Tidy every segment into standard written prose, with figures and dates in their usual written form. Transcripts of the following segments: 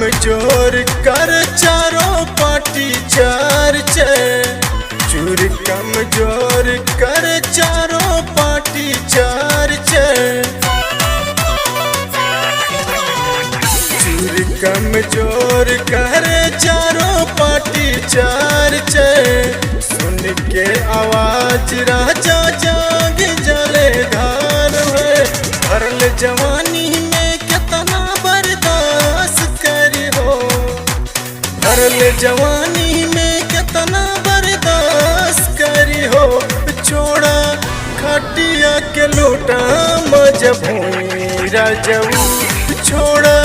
कमजोर कर चारों पार्टी चार चूर कमजोर कर चारों पार्टी चार चूर कमजोर कर चारों पार्टी चार सुन के आवाज राजा जाग जले धार है भरल जवानी में कितना बर्दाश्त करी हो भरल जवानी में कितना बर्दाश्त करी हो छोड़ा खटिया के लूटा मजबूरी राजऊ छोड़ा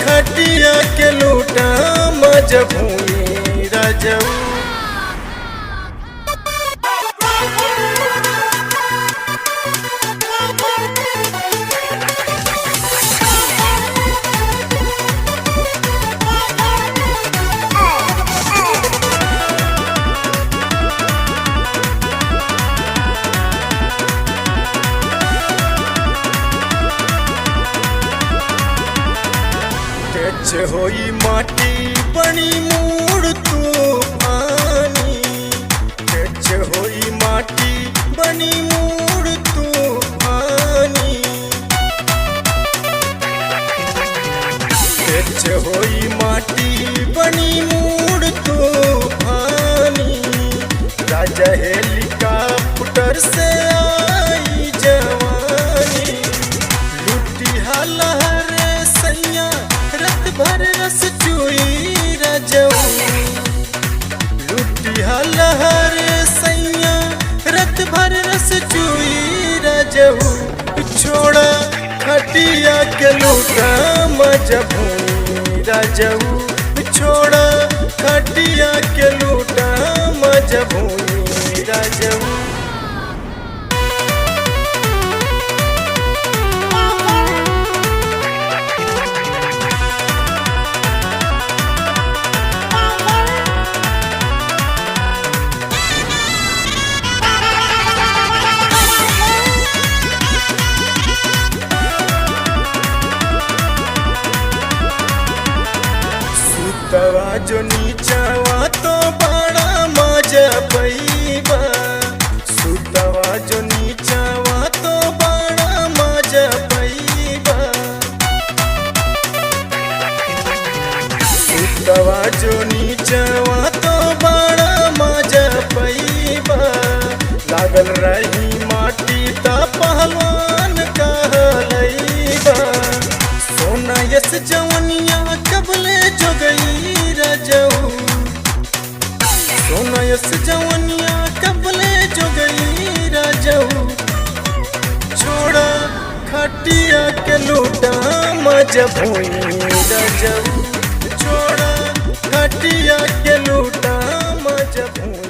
खटिया के लूटा मजबूरी राजऊ होई माटी बनी मूड तूफानी होई माटी बनी मूड तूफानी होई माटी बनी मूड तूफानी राजा हेलीकॉप्टर से आई जवानी लुटी हलहर सैया भर रस चुई राजऊ लुटी हलहर सैया रत भर रस चुई राजऊ छोड़ा खटिया के लूटा मजबूरी राजऊ छोड़ा खटिया के लूटा मजबूरी राजऊ तवा जो नीचावा तो बड़ा मजा पैबा सुतवा जो नीचावा तो बड़ा मजा पैबा सुतवा जो नीचावा तो बड़ा मजा पैबा लागल रही माटी ता पहलवान कहलैबा सोना यस जवनिया कबले जो गई राजऊ सोना यस जवनिया कबले जो गई राजऊ छोड़ा खटिया के लूटा मजबूरी राजऊ छोड़ा खटिया के लूटा मजबूरी।